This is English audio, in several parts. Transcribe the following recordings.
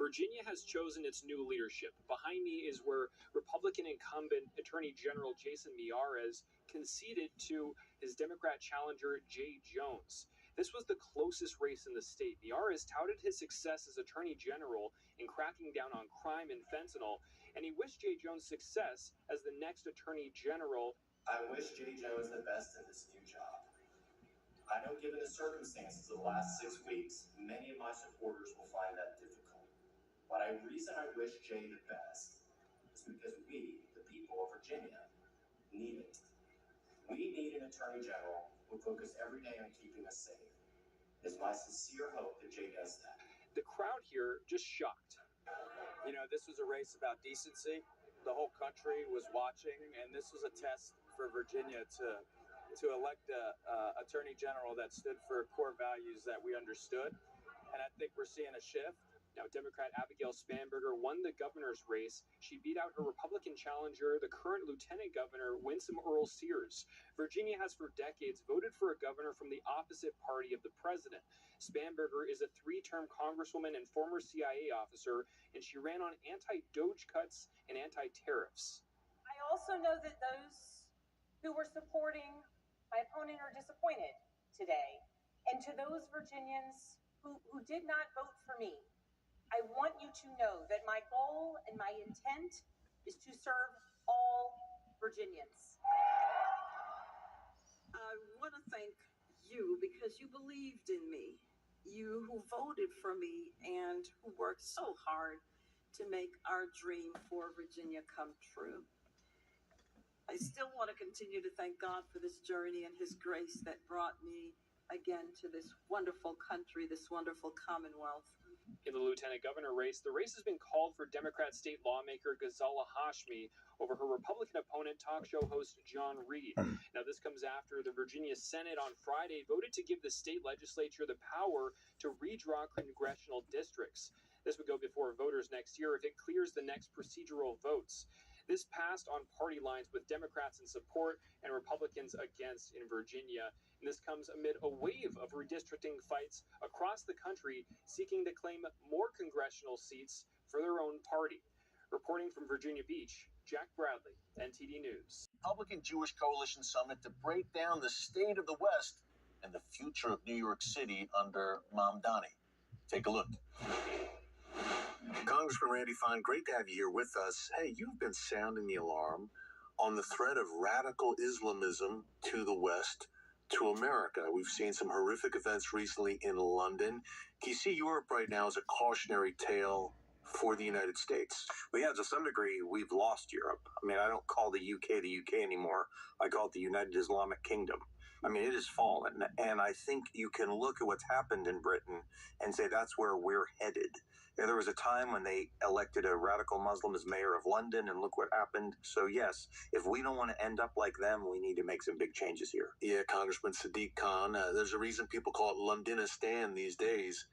Virginia has chosen its new leadership. Behind me is where Republican incumbent Attorney General Jason Miyares conceded to his Democrat challenger Jay Jones. This was the closest race in the state. Miyares touted his success as Attorney General in cracking down on crime and fentanyl, and he wished Jay Jones success as the next Attorney General. I wish Jay Jones the best in this new job. I know given the circumstances of the last 6 weeks, many of my supporters will find that difficult. But the reason I wish Jay the best is because we, the people of Virginia, need it. We need an Attorney General who focus every day on keeping us safe. It's my sincere hope that Jay does that. The crowd here just shocked. You know, this was a race about decency. The whole country was watching, and this was a test for Virginia to elect a Attorney General that stood for core values that we understood. And I think we're seeing a shift. Now, Democrat Abigail Spanberger won the governor's race. She beat out her Republican challenger, the current Lieutenant Governor, Winsome Earl Sears. Virginia has for decades voted for a governor from the opposite party of the president. Spanberger is a 3-term congresswoman and former CIA officer, and she ran on anti-Doge cuts and anti-tariffs. I also know that those who were supporting my opponent are disappointed today. And to those Virginians who did not vote for me, I want you to know that my goal and my intent is to serve all Virginians. I want to thank you because you believed in me, you who voted for me and who worked so hard to make our dream for Virginia come true. I still want to continue to thank God for this journey and his grace that brought me again to this wonderful country, this wonderful Commonwealth. In the lieutenant governor race, the race has been called for Democrat state lawmaker Ghazala Hashmi over her Republican opponent, talk show host John Reed. Now, this comes after the Virginia Senate on Friday voted to give the state legislature the power to redraw congressional districts. This would go before voters next year if it clears the next procedural votes. This passed on party lines with Democrats in support and Republicans against in Virginia. And this comes amid a wave of redistricting fights across the country seeking to claim more congressional seats for their own party. Reporting from Virginia Beach, Jack Bradley, NTD News. Republican Jewish Coalition Summit to break down the state of the West and the future of New York City under Mamdani. Take a look. Congressman Randy Fine, great to have you here with us. Hey, you've been sounding the alarm on the threat of radical Islamism to the West, to America. We've seen some horrific events recently in London. Can you see Europe right now as a cautionary tale for the United States? Well, yeah, to some degree, we've lost Europe. I mean, I don't call the UK anymore. I call it the United Islamic Kingdom. I mean, it has fallen. And I think you can look at what's happened in Britain and say that's where we're headed. You know, there was a time when they elected a radical Muslim as mayor of London, and look what happened. So, yes, if we don't want to end up like them, we need to make some big changes here. Yeah, Congressman Sadiq Khan, there's a reason people call it Londonistan these days.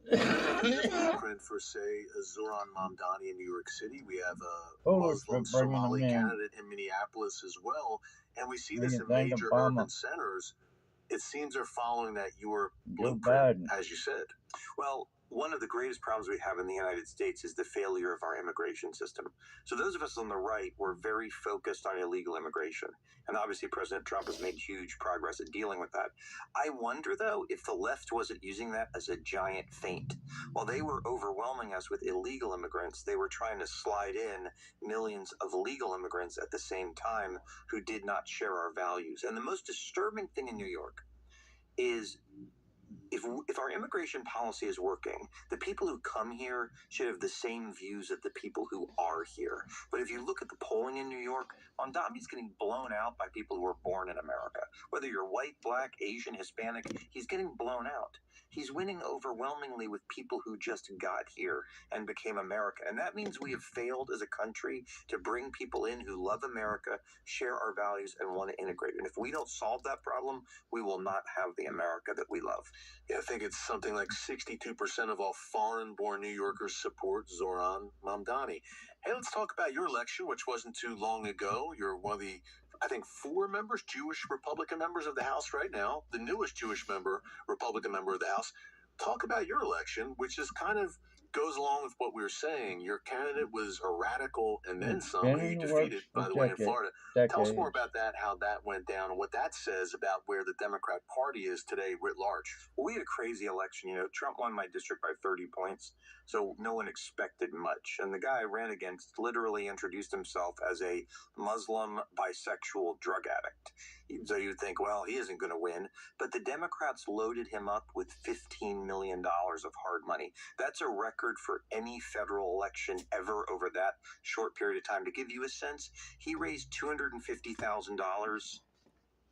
Blueprint for, say, Zoran Mamdani in New York City. We have a Muslim Somali candidate in Minneapolis as well. And we see this in major urban centers. It seems they're following that your blueprint, as you said. Well, one of the greatest problems we have in the United States is the failure of our immigration system. So those of us on the right were very focused on illegal immigration. And obviously President Trump has made huge progress in dealing with that. I wonder, though, if the left wasn't using that as a giant feint. While they were overwhelming us with illegal immigrants, they were trying to slide in millions of legal immigrants at the same time who did not share our values. And the most disturbing thing in New York is if our immigration policy is working, the people who come here should have the same views of the people who are here. But if you look at the polling in New York, Mamdani's getting blown out by people who were born in America. Whether you're white, black, Asian, Hispanic, he's getting blown out. He's winning overwhelmingly with people who just got here and became America. And that means we have failed as a country to bring people in who love America, share our values, and want to integrate. And if we don't solve that problem, we will not have the America that we love. Yeah, I think it's something like 62% of all foreign-born New Yorkers support Zoran Mamdani. Hey, let's talk about your election, which wasn't too long ago. You're one of the, I think, 4 members, Jewish Republican members of the House right now, the newest Jewish Republican member of the House. Talk about your election, which has kind of goes along with what we were saying. Your candidate was a radical and then some, who you defeated, by the way, in Florida. Tell us more about that, how that went down, and what that says about where the Democrat Party is today writ large. Well, we had a crazy election. Trump won my district by 30 points, so no one expected much. And the guy I ran against literally introduced himself as a Muslim bisexual drug addict. So you'd think, well, he isn't going to win. But the Democrats loaded him up with $15 million of hard money. That's a record for any federal election ever over that short period of time. To give you a sense, he raised $250,000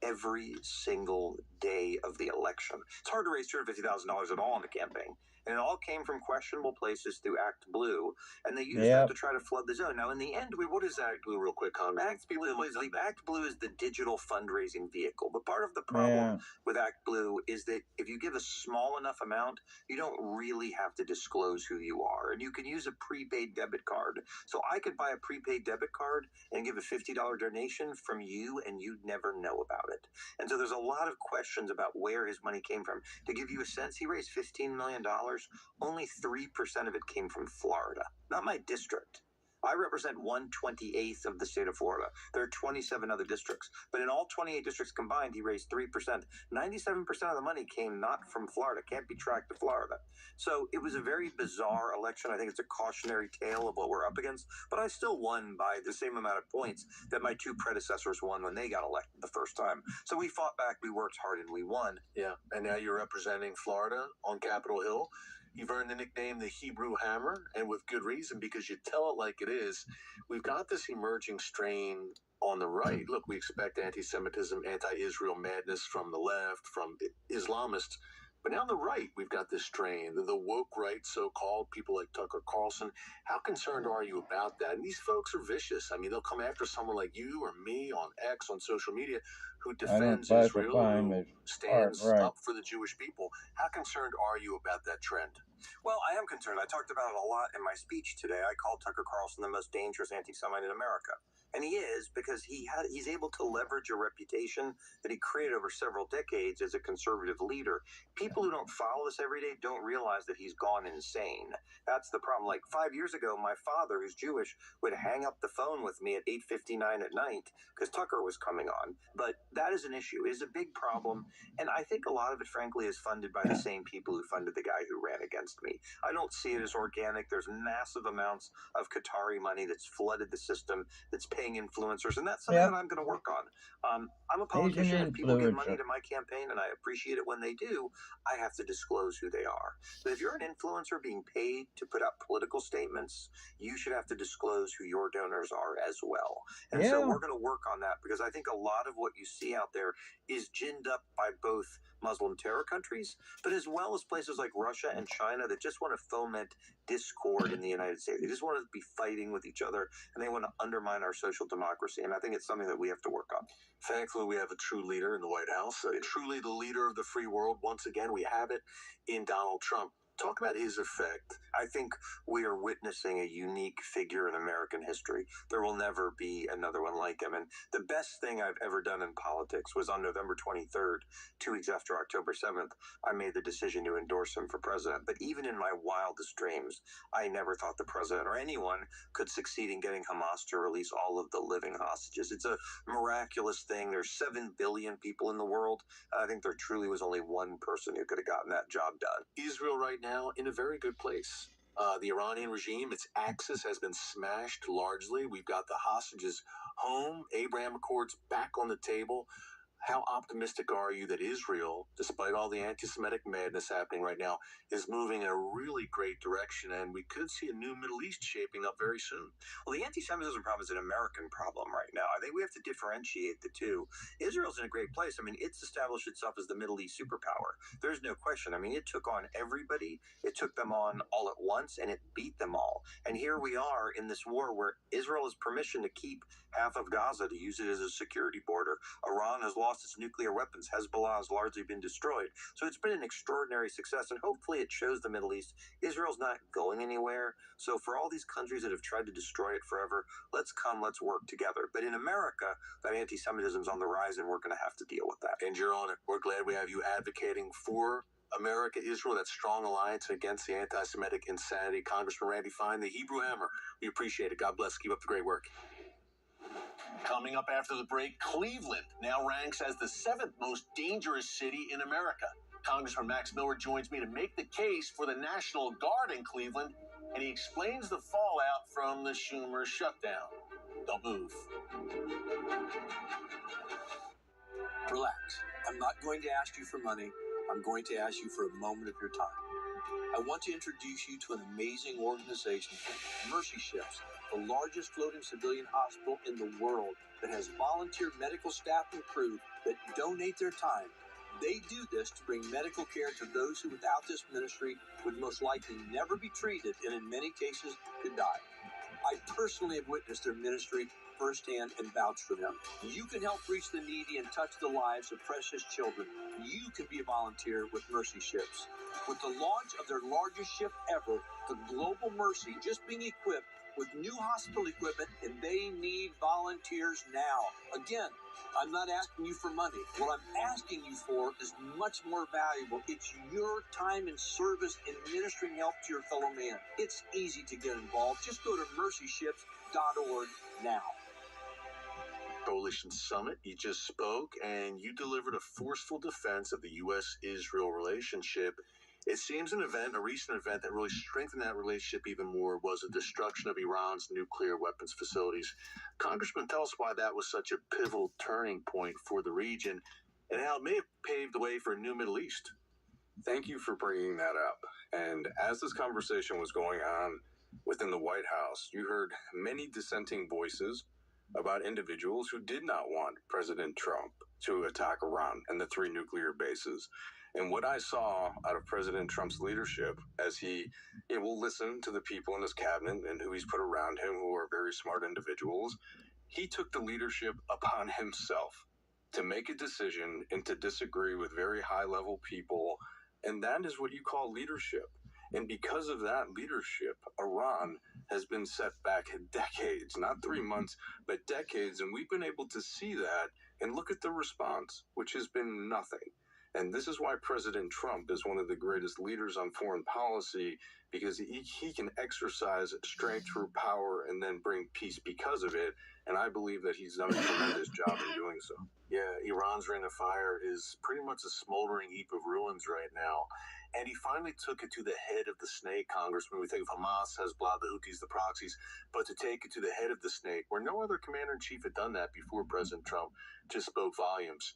every single day of the election. It's hard to raise $250,000 at all in a campaign. And it all came from questionable places through Act Blue, and they used that to try to flood the zone. Now, in the end, what is Act Blue, real quick, Con? Act Blue is the digital fundraising vehicle. But part of the problem with Act Blue is that if you give a small enough amount, you don't really have to disclose who you are. And you can use a prepaid debit card. So I could buy a prepaid debit card and give a $50 donation from you, and you'd never know about it. And so there's a lot of questions about where his money came from. To give you a sense, he raised $15 million. Only 3% of it came from Florida, not my district. I represent 1/28th of the state of Florida. There are 27 other districts, but in all 28 districts combined, he raised 3%. 97% of the money came not from Florida, can't be tracked to Florida. So it was a very bizarre election. I think it's a cautionary tale of what we're up against, but I still won by the same amount of points that my two predecessors won when they got elected the first time. So we fought back, we worked hard, and we won. Yeah, and now you're representing Florida on Capitol Hill. You've earned the nickname the Hebrew Hammer, and with good reason, because you tell it like it is. We've got this emerging strain on the right. Look, we expect anti-Semitism, anti-Israel madness from the left, from Islamists. But now on the right, we've got this strain, the woke right, so-called, people like Tucker Carlson. How concerned are you about that? And these folks are vicious. I mean, they'll come after someone like you or me on X, on social media, who defends Israel, who stands up for the Jewish people. How concerned are you about that trend? Well, I am concerned. I talked about it a lot in my speech today. I called Tucker Carlson the most dangerous anti-Semite in America. And he is, because he's able to leverage a reputation that he created over several decades as a conservative leader. People who don't follow this every day don't realize that he's gone insane. That's the problem. Like 5 years ago, my father, who's Jewish, would hang up the phone with me at 8:59 at night because Tucker was coming on. But that is an issue. It is a big problem. And I think a lot of it, frankly, is funded by the same people who funded the guy who ran against me. I don't see it as organic. There's massive amounts of Qatari money that's flooded the system, that's paying influencers, and that's something that I'm going to work on. I'm a politician, and people give money to my campaign, and I appreciate it when they do. I have to disclose who they are. But if you're an influencer being paid to put out political statements, you should have to disclose who your donors are as well. And so we're going to work on that, because I think a lot of what you see out there is ginned up by both Muslim terror countries, but as well as places like Russia and China that just want to foment discord in the United States. They just want to be fighting with each other, and they want to undermine our social democracy. And I think it's something that we have to work on. Thankfully, we have a true leader in the White House, truly the leader of the free world. Once again, we have it in Donald Trump. Talk about his effect. I think we are witnessing a unique figure in American history. There will never be another one like him. And the best thing I've ever done in politics was on November 23rd, 2 weeks after October 7th, I made the decision to endorse him for president. But even in my wildest dreams, I never thought the president or anyone could succeed in getting Hamas to release all of the living hostages. It's a miraculous thing. There's 7 billion people in the world. I think there truly was only one person who could have gotten that job done. Israel right now in a very good place. The Iranian regime, its axis has been smashed largely. We've got the hostages home, Abraham Accords back on the table. How optimistic are you that Israel, despite all the anti-Semitic madness happening right now, is moving in a really great direction, and we could see a new Middle East shaping up very soon? Well, the anti-Semitism problem is an American problem right now. I think we have to differentiate the two. Israel's in a great place. I mean, it's established itself as the Middle East superpower. There's no question. I mean, it took on everybody. It took them on all at once, and it beat them all. And here we are in this war where Israel has permission to keep half of Gaza, to use it as a security border. Iran has lost its nuclear weapons. Hezbollah has largely been destroyed. So it's been an extraordinary success, and hopefully it shows the Middle East Israel's not going anywhere. So for all these countries that have tried to destroy it forever, let's work together. But in America, that anti-Semitism is on the rise, and we're going to have to deal with that. And you're on it. We're glad we have you advocating for America, Israel, that strong alliance against the anti-Semitic insanity. Congressman Randy Fine, the Hebrew Hammer. We appreciate it. God bless. Keep up the great work. Coming up after the break, Cleveland now ranks as the 7th most dangerous city in America. Congressman Max Miller joins me to make the case for the National Guard in Cleveland, and he explains the fallout from the Schumer shutdown. Don't move. Relax. I'm not going to ask you for money. I'm going to ask you for a moment of your time. I want to introduce you to an amazing organization, Mercy Ships, the largest floating civilian hospital in the world that has volunteer medical staff and crew that donate their time. They do this to bring medical care to those who without this ministry would most likely never be treated and in many cases could die. I personally have witnessed their ministry firsthand and vouch for them. You can help reach the needy and touch the lives of precious children. You can be a volunteer with Mercy Ships. With the launch of their largest ship ever, the Global Mercy, just being equipped with new hospital equipment, and they need volunteers now. Again, I'm not asking you for money. What I'm asking you for is much more valuable. It's your time and service in ministering help to your fellow man. It's easy to get involved. Just go to mercyships.org now. Coalition Summit, you just spoke, and you delivered a forceful defense of the U.S.-Israel relationship. It seems a recent event that really strengthened that relationship even more was the destruction of Iran's nuclear weapons facilities. Congressman, tell us why that was such a pivotal turning point for the region and how it may have paved the way for a new Middle East. Thank you for bringing that up. And as this conversation was going on within the White House, you heard many dissenting voices about individuals who did not want President Trump to attack Iran and the 3 nuclear bases. And what I saw out of President Trump's leadership, as he will listen to the people in his cabinet and who he's put around him, who are very smart individuals, he took the leadership upon himself to make a decision and to disagree with very high-level people. And that is what you call leadership. And because of that leadership, Iran has been set back decades, not 3 months, but decades. And we've been able to see that and look at the response, which has been nothing. And this is why President Trump is one of the greatest leaders on foreign policy, because he can exercise strength through power and then bring peace because of it. And I believe that he's done a tremendous job in doing so. Yeah, Iran's ring of fire is pretty much a smoldering heap of ruins right now. And he finally took it to the head of the snake, Congressman. We think of Hamas, Hezbollah, the Houthis, the proxies, but to take it to the head of the snake, where no other commander-in-chief had done that before President Trump, just spoke volumes.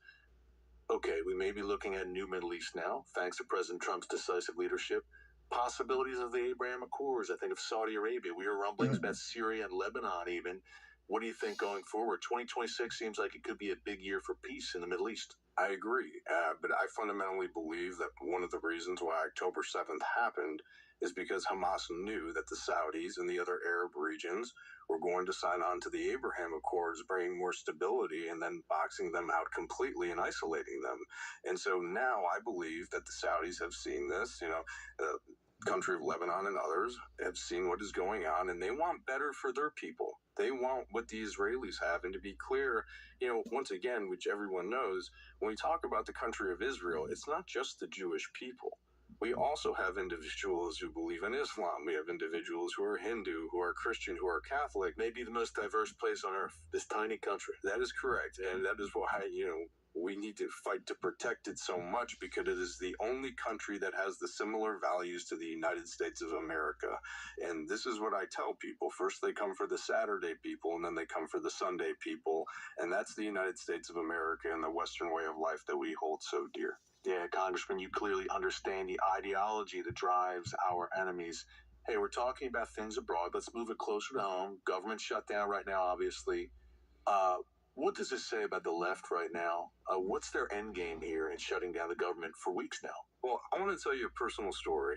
Okay, we may be looking at a new Middle East now, thanks to President Trump's decisive leadership. Possibilities of the Abraham Accords. I think of Saudi Arabia. We hear rumblings about Syria and Lebanon even. What do you think going forward? 2026 seems like it could be a big year for peace in the Middle East. I agree, but I fundamentally believe that one of the reasons why October 7th happened is because Hamas knew that the Saudis and the other Arab regions were going to sign on to the Abraham Accords, bringing more stability and then boxing them out completely and isolating them. And so now I believe that the Saudis have seen this, the country of Lebanon and others have seen what is going on, and they want better for their people. They want what the Israelis have. And to be clear, once again, which everyone knows, when we talk about the country of Israel, it's not just the Jewish people. We also have individuals who believe in Islam. We have individuals who are Hindu, who are Christian, who are Catholic. Maybe the most diverse place on earth, this tiny country. That is correct. And that is why, we need to fight to protect it so much, because it is the only country that has the similar values to the United States of America. And this is what I tell people. First, they come for the Saturday people, and then they come for the Sunday people. And that's the United States of America and the Western way of life that we hold so dear. Yeah, Congressman, you clearly understand the ideology that drives our enemies. Hey, we're talking about things abroad. Let's move it closer to home. Government shutdown right now, obviously. What does this say about the left right now? What's their end game here in shutting down the government for weeks now? Well, I want to tell you a personal story.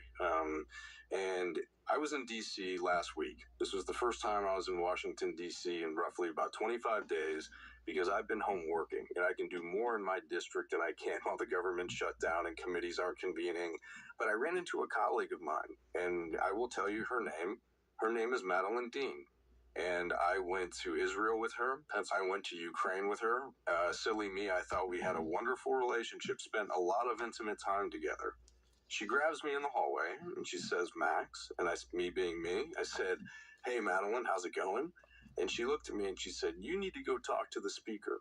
And I was in D.C. last week. This was the first time I was in Washington, D.C. in roughly about 25 days, because I've been home working, and I can do more in my district than I can while the government shut down and committees aren't convening. But I ran into a colleague of mine, and I will tell you her name. Her name is Madeline Dean. And I went to Israel with her. I went to Ukraine with her. Silly me, I thought we had a wonderful relationship, spent a lot of intimate time together. She grabs me in the hallway and she says, Max, and me being me, I said, hey, Madeline, how's it going? And she looked at me and she said, you need to go talk to the speaker.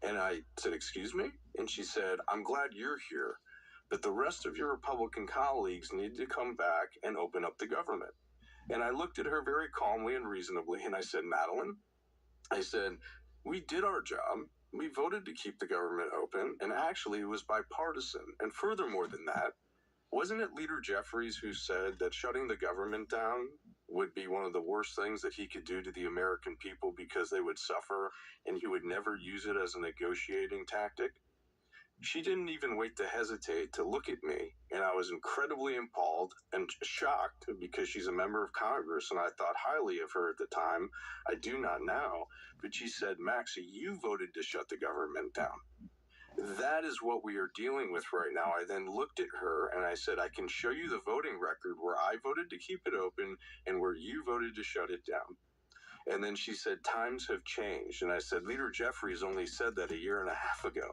And I said, excuse me? And she said, I'm glad you're here, but the rest of your Republican colleagues need to come back and open up the government. And I looked at her very calmly and reasonably, and I said, Madeline, I said, we did our job. We voted to keep the government open, and actually it was bipartisan. And furthermore than that, wasn't it Leader Jeffries who said that shutting the government down would be one of the worst things that he could do to the American people because they would suffer and he would never use it as a negotiating tactic? She didn't even wait to hesitate to look at me, and I was incredibly appalled and shocked because she's a member of Congress, and I thought highly of her at the time. I do not now, but she said, Max, you voted to shut the government down. That is what we are dealing with right now. I then looked at her and I said, I can show you the voting record where I voted to keep it open and where you voted to shut it down. And then she said, times have changed. And I said, Leader Jeffries only said that a year and a half ago.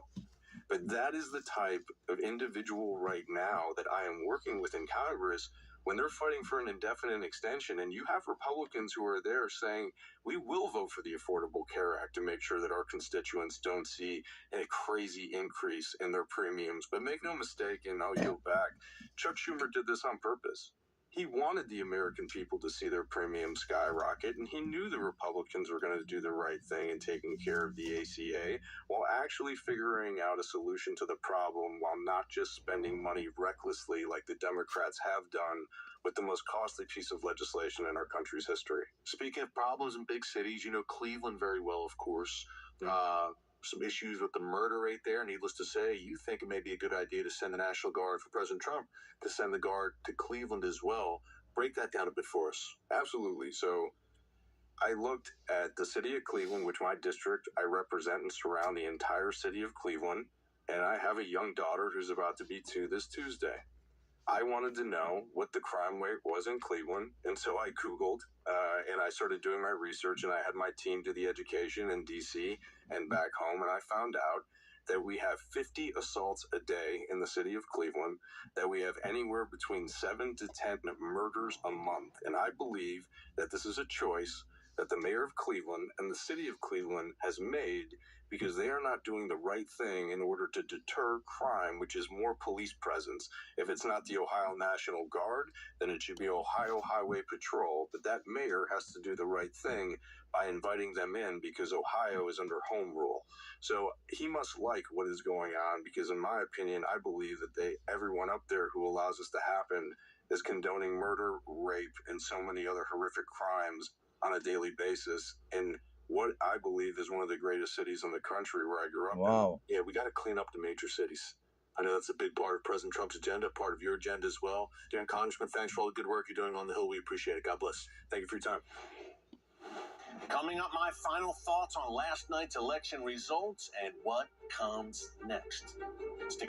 But that is the type of individual right now that I am working with in Congress when they're fighting for an indefinite extension. And you have Republicans who are there saying, we will vote for the Affordable Care Act to make sure that our constituents don't see a crazy increase in their premiums. But make no mistake, and I'll yield back, Chuck Schumer did this on purpose. He wanted the American people to see their premiums skyrocket, and he knew the Republicans were going to do the right thing in taking care of the ACA while actually figuring out a solution to the problem while not just spending money recklessly like the Democrats have done with the most costly piece of legislation in our country's history. Speaking of problems in big cities, you know Cleveland very well, of course. Some issues with the murder rate there. Needless to say, you think it may be a good idea to send the National Guard for President Trump to send the Guard to Cleveland as well. Break that down a bit for us. Absolutely. So I looked at the city of Cleveland, which my district, I represent and surround the entire city of Cleveland. And I have a young daughter who's about to be 2 this Tuesday. I wanted to know what the crime rate was in Cleveland, and so I Googled, and I started doing my research, and I had my team do the education in D.C. and back home, and I found out that we have 50 assaults a day in the city of Cleveland, that we have anywhere between 7 to 10 murders a month, and I believe that this is a choice that the mayor of Cleveland and the city of Cleveland has made because they are not doing the right thing in order to deter crime, which is more police presence. If it's not the Ohio National Guard, then it should be Ohio Highway Patrol. But that mayor has to do the right thing by inviting them in because Ohio is under home rule. So he must like what is going on because, in my opinion, I believe that everyone up there who allows this to happen is condoning murder, rape, and so many other horrific crimes on a daily basis in what I believe is one of the greatest cities in the country where I grew up. Wow. Yeah, we got to clean up the major cities. I know that's a big part of President Trump's agenda, part of your agenda as well. Dan Congressman, thanks for all the good work you're doing on the Hill. We appreciate it. God bless. Thank you for your time. Coming up, my final thoughts on last night's election results and what comes next. Stick